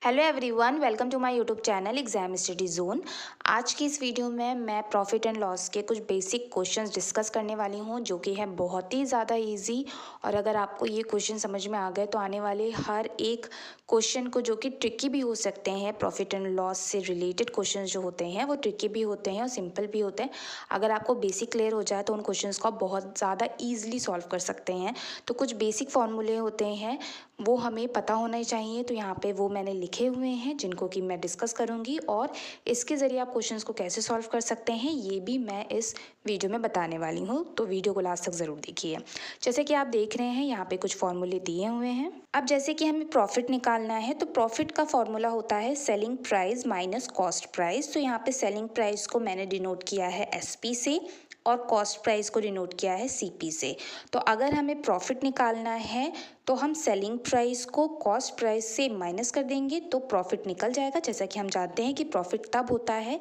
Hello everyone, welcome to my YouTube channel exam study zone. आज की इस video में मैं प्रॉफिट एंड लॉस के कुछ बेसिक क्वेश्चंस डिस्कस करने वाली हूं, जो कि है बहुत ही ज़्यादा इजी। और अगर आपको ये क्वेश्चन समझ में आ गए तो आने वाले हर एक क्वेश्चन को, जो कि ट्रिकी भी हो सकते हैं, प्रॉफिट एंड लॉस से रिलेटेड क्वेश्चन जो होते हैं वो ट्रिकी भी होते हैं और सिंपल भी होते हैं। अगर आपको बेसिक क्लियर हो जाए तो उन क्वेश्चंस को आप बहुत ज़्यादा ईजिली सॉल्व कर सकते हैं। तो कुछ बेसिक फॉर्मूले होते हैं, वो हमें पता होना ही चाहिए। तो यहाँ पे वो मैंने लिखे हुए हैं जिनको कि मैं डिस्कस करूँगी, और इसके ज़रिए आप क्वेश्चंस को कैसे सॉल्व कर सकते हैं ये भी मैं इस वीडियो में बताने वाली हूँ। तो वीडियो को लास्ट तक ज़रूर देखिए। जैसे कि आप देख रहे हैं यहाँ पे कुछ फॉर्मूले दिए हुए हैं। अब जैसे कि हमें प्रॉफिट निकालना है तो प्रॉफिट का फॉर्मूला होता है selling price minus cost price. तो यहाँ पे सेलिंग प्राइस को मैंने डिनोट किया है SP से और कॉस्ट प्राइस को डिनोट किया है CP से। तो अगर हमें प्रॉफिट निकालना है तो हम सेलिंग प्राइस को कॉस्ट प्राइस से माइनस कर देंगे तो प्रॉफिट निकल जाएगा। जैसा कि हम जानते हैं कि प्रॉफिट तब होता है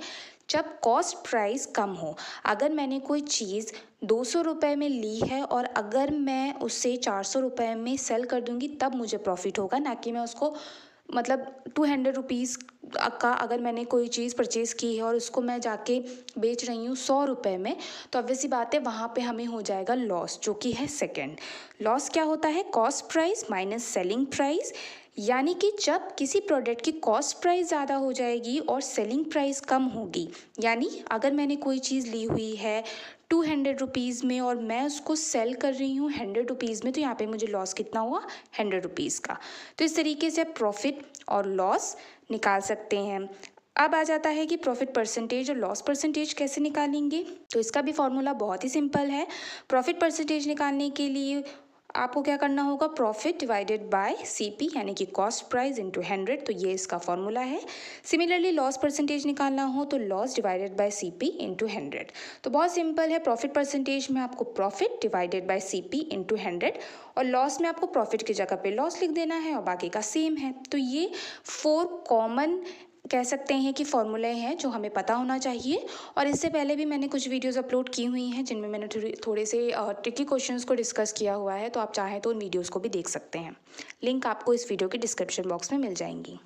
जब कॉस्ट प्राइस कम हो। अगर मैंने कोई चीज़ 200 रुपये में ली है और अगर मैं उसे 400 रुपये में सेल कर दूंगी तब मुझे प्रॉफिट होगा, ना कि मैं उसको मतलब 200 रुपीज़ का अगर मैंने कोई चीज़ परचेज़ की है और उसको मैं जाके बेच रही हूँ 100 रुपये में, तो ऑब्वियस सी बात है वहाँ पे हमें हो जाएगा लॉस, जो कि है सेकंड। लॉस क्या होता है? Cost price minus selling price. यानी कि जब किसी प्रोडक्ट की कॉस्ट प्राइस ज़्यादा हो जाएगी और सेलिंग प्राइस कम होगी, यानी अगर मैंने कोई चीज़ ली हुई है 200 रुपीज़ में और मैं उसको सेल कर रही हूँ 100 रुपीज़ में, तो यहाँ पे मुझे लॉस कितना हुआ? 100 रुपीज़ का। तो इस तरीके से आप प्रॉफिट और लॉस निकाल सकते हैं। अब आ जाता है कि प्रॉफिट परसेंटेज और लॉस परसेंटेज कैसे निकालेंगे। तो इसका भी फॉर्मूला बहुत ही सिंपल है। प्रॉफिट परसेंटेज निकालने के लिए आपको क्या करना होगा? प्रॉफिट डिवाइडेड बाय CP, यानी कि कॉस्ट प्राइस इंटू 100। तो ये इसका फॉर्मूला है। सिमिलरली लॉस परसेंटेज निकालना हो तो loss divided by CP into 100। तो बहुत सिंपल है। प्रॉफिट परसेंटेज में आपको profit divided bye CP into 100 और लॉस में आपको प्रॉफिट की जगह पे लॉस लिख देना है और बाकी का सेम है। तो ये 4 कॉमन कह सकते हैं कि फॉर्मूले हैं जो हमें पता होना चाहिए। और इससे पहले भी मैंने कुछ वीडियोस अपलोड की हुई हैं जिनमें मैंने थोड़े से ट्रिकी क्वेश्चंस को डिस्कस किया हुआ है, तो आप चाहें तो उन वीडियोस को भी देख सकते हैं। लिंक आपको इस वीडियो के डिस्क्रिप्शन बॉक्स में मिल जाएंगी।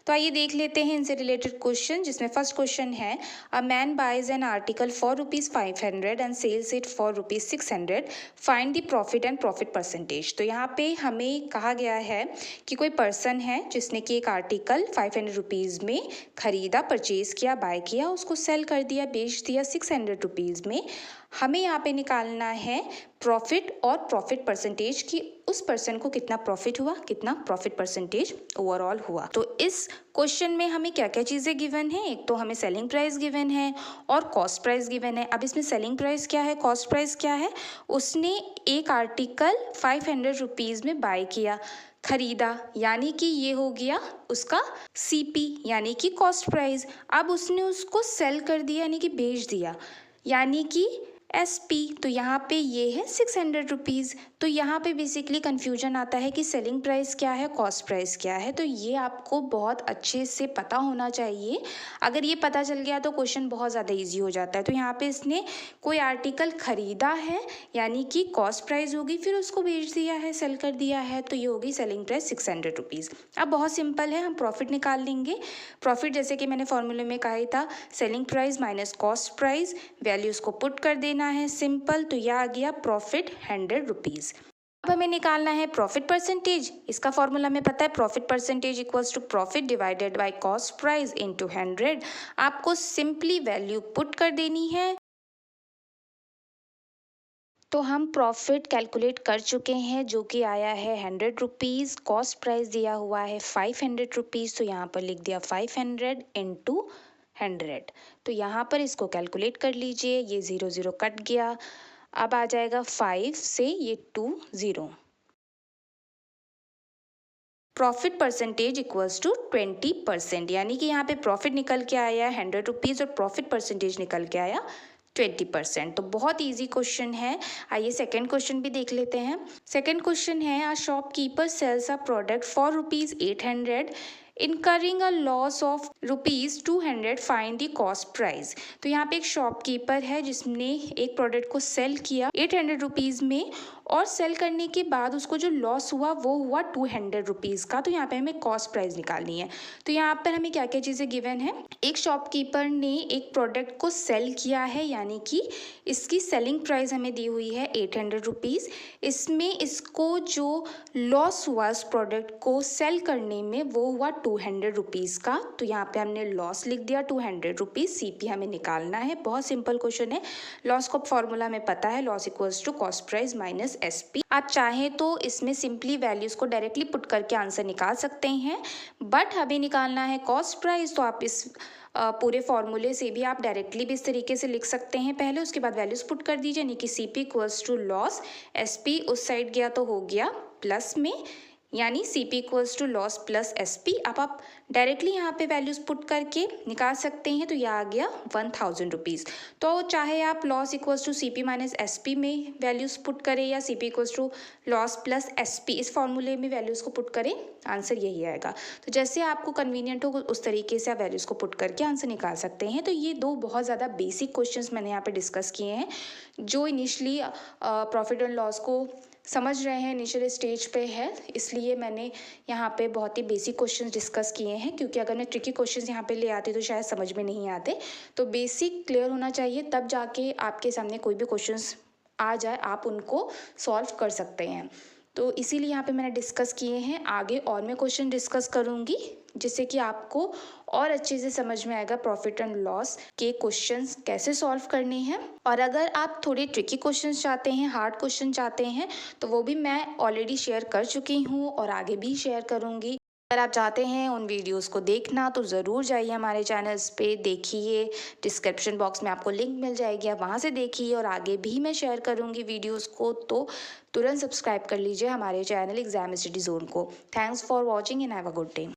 तो आइए देख लेते हैं इनसे रिलेटेड क्वेश्चन, जिसमें फर्स्ट क्वेश्चन है a man buys an article for ₹500 and sells it for ₹600, find the profit and profit percentage. तो यहाँ पे हमें कहा गया है कि कोई पर्सन है जिसने कि एक आर्टिकल 500 रुपीज़ में खरीदा, परचेज किया, बाय किया, उसको सेल कर दिया, बेच दिया 600 रुपीज़ में। हमें यहाँ पे निकालना है प्रॉफिट और प्रॉफिट परसेंटेज की उस पर्सन को कितना प्रॉफिट हुआ, कितना प्रॉफिट परसेंटेज ओवरऑल हुआ। तो इस क्वेश्चन में हमें क्या क्या चीज़ें गिवन है? एक तो हमें सेलिंग प्राइस गिवन है और कॉस्ट प्राइस गिवन है। अब इसमें सेलिंग प्राइस क्या है, कॉस्ट प्राइस क्या है? उसने एक आर्टिकल 500 रुपीज़ में बाय किया, खरीदा, यानी कि ये हो गया उसका CP, यानी कि कॉस्ट प्राइस। अब उसने उसको सेल कर दिया, यानी कि बेच दिया, यानी कि SP। तो यहाँ पे ये है 600 रुपीज़। तो यहाँ पे बेसिकली कन्फ्यूजन आता है कि सेलिंग प्राइस क्या है, कॉस्ट प्राइस क्या है। तो ये आपको बहुत अच्छे से पता होना चाहिए। अगर ये पता चल गया तो क्वेश्चन बहुत ज़्यादा इजी हो जाता है। तो यहाँ पे इसने कोई आर्टिकल खरीदा है, यानी कि कॉस्ट प्राइस होगी, फिर उसको बेच दिया है, सेल कर दिया है, तो ये होगी सेलिंग प्राइस 600 रुपीज़। अब बहुत सिंपल है, हम प्रॉफिट निकाल लेंगे। प्रॉफिट जैसे कि मैंने फॉर्मूले में कहा ही था, selling price minus cost price, values को पुट कर देना है, सिंपल। तो यह आ गया प्रॉफिट 100 रुपीज़। अब हमें निकालना है प्रॉफिट परसेंटेज। इसका फॉर्मूला हमें पता है, profit percentage equals to profit divided by cost price into 100। आपको सिंपली वैल्यू पुट कर देनी है। तो हम प्रॉफिट कैलकुलेट कर चुके हैं, जो कि आया है 100 रुपीज़। कॉस्ट प्राइस दिया हुआ है 500 रुपीज़, तो यहाँ पर लिख दिया 500 इंटू 100। तो यहाँ पर इसको कैलकुलेट कर लीजिए, ये 0 0 कट गया। अब आ जाएगा 5 से ये 2 0। प्रॉफिट परसेंटेज इक्वल्स टू 20%, यानी कि यहाँ पे प्रॉफिट निकल के आया 100 रुपीज़ और प्रॉफिट परसेंटेज निकल के आया 20%। तो बहुत इजी क्वेश्चन है। आइए सेकंड क्वेश्चन भी देख लेते हैं। सेकंड क्वेश्चन है, a shopkeeper sells a product for ₹800 incurring a loss of ₹200 find the cost price. तो यहाँ पे एक शॉपकीपर है जिसने एक प्रोडक्ट को सेल किया ₹800 में, और सेल करने के बाद उसको जो लॉस हुआ वो हुआ ₹200 का। तो यहाँ पे हमें कॉस्ट प्राइस निकालनी है। तो यहाँ पर हमें क्या क्या चीज़ें गिवन है। एक शॉपकीपर ने एक प्रोडक्ट को सेल किया है, यानी कि इसकी सेलिंग प्राइस हमें दी हुई है ₹800। इसमें इसको जो लॉस हुआ उस प्रोडक्ट को सेल करने में वो हुआ ₹200 का। तो यहाँ पे हमने लॉस लिख दिया ₹200। सीपी हमें निकालना है, बहुत सिंपल क्वेश्चन है। लॉस का फॉर्मूला हमें पता है, loss equals to cost price minus SP. आप चाहें तो इसमें सिंपली वैल्यूज को डायरेक्टली पुट करके आंसर निकाल सकते हैं, बट हमें निकालना है कॉस्ट प्राइस, तो आप इस पूरे फॉर्मूले से भी आप डायरेक्टली भी इस तरीके से लिख सकते हैं पहले, उसके बाद वैल्यूज पुट कर दीजिए, यानी कि CP equals to loss, SP उस साइड गया तो हो गया प्लस में, यानी CP equals to loss plus SP. अब आप डायरेक्टली यहाँ पे वैल्यूज पुट करके निकाल सकते हैं। तो यह आ गया ₹1000। तो चाहे आप loss equals to CP minus SP में वैल्यूज पुट करें या CP equals to loss plus SP इस फॉर्मूले में वैल्यूज को पुट करें, आंसर यही आएगा। तो जैसे आपको कन्वीनियंट हो उस तरीके से आप वैल्यूज को पुट करके आंसर निकाल सकते हैं। तो ये दो बहुत ज़्यादा बेसिक क्वेश्चंस मैंने यहाँ पे डिस्कस किए हैं, जो इनिशियली प्रॉफिट एंड लॉस को समझ रहे हैं, इनिशियल स्टेज पे है, इसलिए मैंने यहाँ पे बहुत ही बेसिक क्वेश्चंस डिस्कस किए हैं, क्योंकि अगर मैं ट्रिकी क्वेश्चंस यहाँ पे ले आती तो शायद समझ में नहीं आते। तो बेसिक क्लियर होना चाहिए, तब जाके आपके सामने कोई भी क्वेश्चंस आ जाए आप उनको सॉल्व कर सकते हैं। तो इसीलिए यहाँ पे मैंने डिस्कस किए हैं। आगे और मैं क्वेश्चन डिस्कस करूँगी जिससे कि आपको और अच्छे से समझ में आएगा प्रॉफिट एंड लॉस के क्वेश्चंस कैसे सॉल्व करने हैं। और अगर आप थोड़े ट्रिकी क्वेश्चंस चाहते हैं, हार्ड क्वेश्चन चाहते हैं, तो वो भी मैं ऑलरेडी शेयर कर चुकी हूँ और आगे भी शेयर करूँगी। अगर आप चाहते हैं उन वीडियोस को देखना तो ज़रूर जाइए हमारे चैनल्स पे, देखिए, डिस्क्रिप्शन बॉक्स में आपको लिंक मिल जाएगी, आप वहाँ से देखिए। और आगे भी मैं शेयर करूँगी वीडियोस को, तो तुरंत सब्सक्राइब कर लीजिए हमारे चैनल एग्जाम स्टडी जोन को। Thanks for watching and have a good day.